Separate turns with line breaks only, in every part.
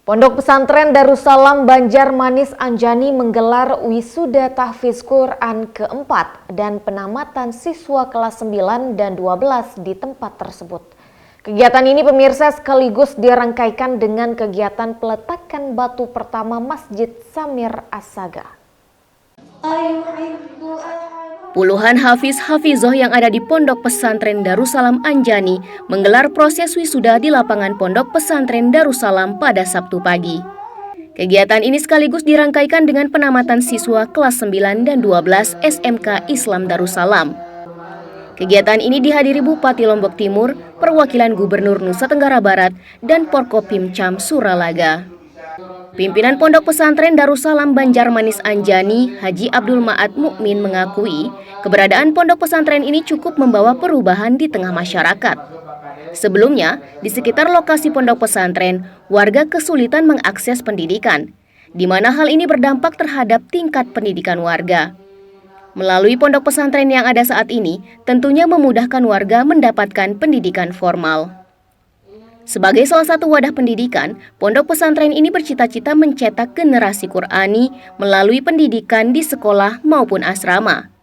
Pondok Pesantren Darussalam Banjarmanis Anjani menggelar wisuda tahfiz Quran keempat dan penamatan siswa kelas 9 dan 12 di tempat tersebut. Kegiatan ini pemirsa sekaligus dirangkaikan dengan kegiatan peletakan batu pertama Masjid Samir As-Saga.
Puluhan hafiz-hafizoh yang ada di Pondok Pesantren Darussalam Anjani menggelar proses wisuda di lapangan Pondok Pesantren Darussalam pada Sabtu pagi. Kegiatan ini sekaligus dirangkaikan dengan penamatan siswa kelas 9 dan 12 SMK Islam Darussalam. Kegiatan ini dihadiri Bupati Lombok Timur, perwakilan Gubernur Nusa Tenggara Barat, dan Porkopimcam Suralaga. Pimpinan Pondok Pesantren Darussalam Banjarmanis Anjani, Haji Abdul Ma'ad Mukmin mengakui keberadaan pondok pesantren ini cukup membawa perubahan di tengah masyarakat. Sebelumnya, di sekitar lokasi pondok pesantren, warga kesulitan mengakses pendidikan, di mana hal ini berdampak terhadap tingkat pendidikan warga. Melalui pondok pesantren yang ada saat ini, tentunya memudahkan warga mendapatkan pendidikan formal. Sebagai salah satu wadah pendidikan, pondok pesantren ini bercita-cita mencetak generasi Qur'ani melalui pendidikan di sekolah maupun asrama.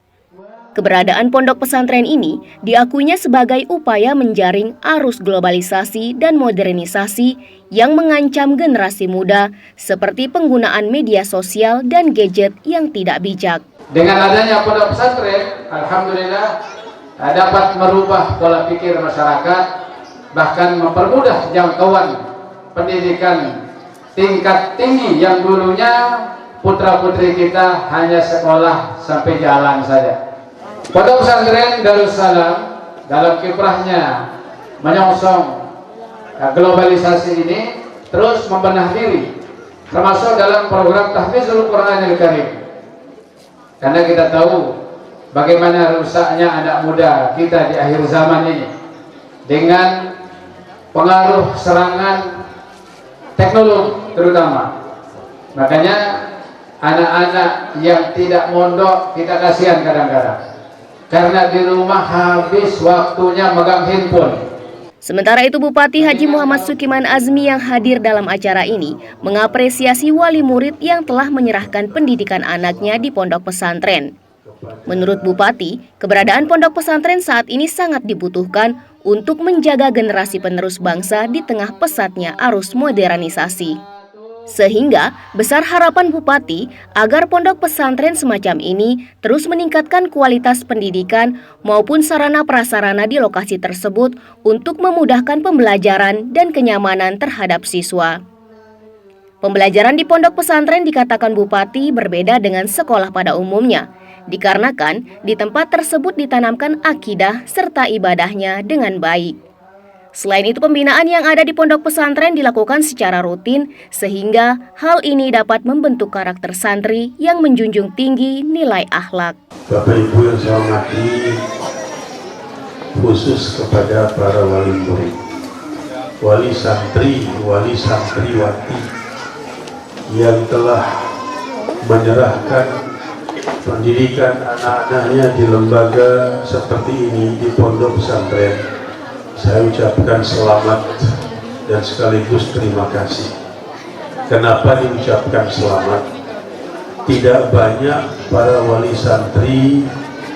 Keberadaan pondok pesantren ini diakuinya sebagai upaya menjaring arus globalisasi dan modernisasi yang mengancam generasi muda seperti penggunaan media sosial dan gadget yang tidak bijak.
Dengan adanya pondok pesantren, alhamdulillah dapat merubah pola pikir masyarakat, bahkan mempermudah jangkauan pendidikan tingkat tinggi yang dulunya putra-putri kita hanya sekolah sampai jalan saja. Pondok Pesantren Darussalam dalam kiprahnya menyongsong globalisasi ini terus membenah diri, termasuk dalam program Tahfizul Quranil Karim. Karena kita tahu bagaimana rusaknya anak muda kita di akhir zaman ini dengan pengaruh serangan teknologi terutama. Makanya anak-anak yang tidak mondok kita kasihan kadang-kadang, karena di rumah habis waktunya megang handphone.
Sementara itu Bupati Haji Muhammad Sukiman Azmi yang hadir dalam acara ini mengapresiasi wali murid yang telah menyerahkan pendidikan anaknya di pondok pesantren. Menurut Bupati, keberadaan pondok pesantren saat ini sangat dibutuhkan untuk menjaga generasi penerus bangsa di tengah pesatnya arus modernisasi. Sehingga besar harapan Bupati agar pondok pesantren semacam ini terus meningkatkan kualitas pendidikan maupun sarana prasarana di lokasi tersebut untuk memudahkan pembelajaran dan kenyamanan terhadap siswa. Pembelajaran di pondok pesantren dikatakan Bupati berbeda dengan sekolah pada umumnya, dikarenakan di tempat tersebut ditanamkan akidah serta ibadahnya dengan baik. Selain itu, pembinaan yang ada di pondok pesantren dilakukan secara rutin sehingga hal ini dapat membentuk karakter santri yang menjunjung tinggi nilai akhlak.
Bapak Ibu yang saya hormati, khusus kepada para wali murid, wali santri, wali santriwati yang telah menyerahkan pendidikan anak-anaknya di lembaga seperti ini di pondok pesantren, saya ucapkan selamat dan sekaligus terima kasih. Kenapa diucapkan selamat? Tidak banyak para wali santri,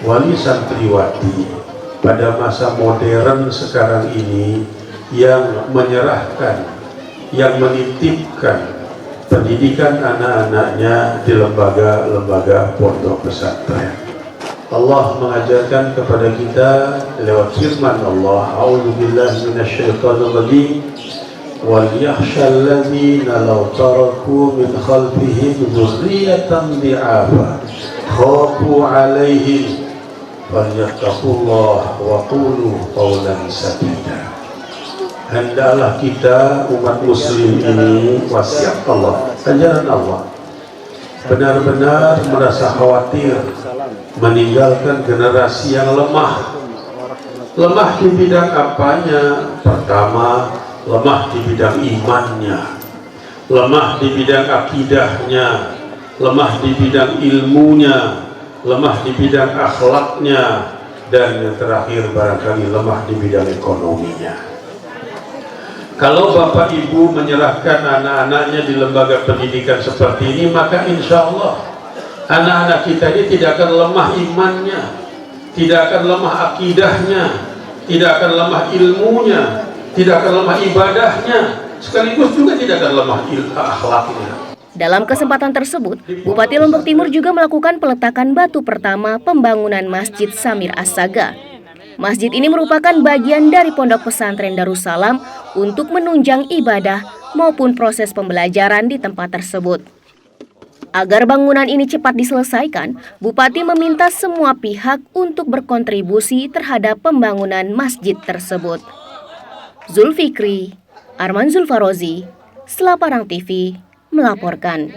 wali santriwati pada masa modern sekarang ini yang menyerahkan, yang menitipkan pendidikan anak-anaknya di lembaga-lembaga pondok pesantren. Allah mengajarkan kepada kita lewat firman Allah, A'udzubillahi minasyaitonir rajim, wal yakhshal ladzina law taraku min khalfihim dzurriyyatan dhi'afa khafu 'alaihim falyattaqullaha wa qulu qawlan sadida. Hendaklah kita umat muslim ini, wasiat Allah, ajaran Allah, benar-benar merasa khawatir meninggalkan generasi yang lemah. Lemah di bidang apanya? Pertama, lemah di bidang imannya, lemah di bidang akidahnya, lemah di bidang ilmunya, lemah di bidang akhlaknya, dan yang terakhir barangkali lemah di bidang ekonominya. Kalau Bapak Ibu menyerahkan anak-anaknya di lembaga pendidikan seperti ini, maka insya Allah anak-anak kita ini tidak akan lemah imannya, tidak akan lemah akidahnya, tidak akan lemah ilmunya, tidak akan lemah ibadahnya, sekaligus juga tidak akan lemah akhlaknya.
Dalam kesempatan tersebut, Bupati Lombok Timur juga melakukan peletakan batu pertama pembangunan Masjid Samir As-Saga. Masjid ini merupakan bagian dari Pondok Pesantren Darussalam untuk menunjang ibadah maupun proses pembelajaran di tempat tersebut. Agar bangunan ini cepat diselesaikan, Bupati meminta semua pihak untuk berkontribusi terhadap pembangunan masjid tersebut. Zulfikri, Arman Zulfarozi, Selaparang TV, melaporkan.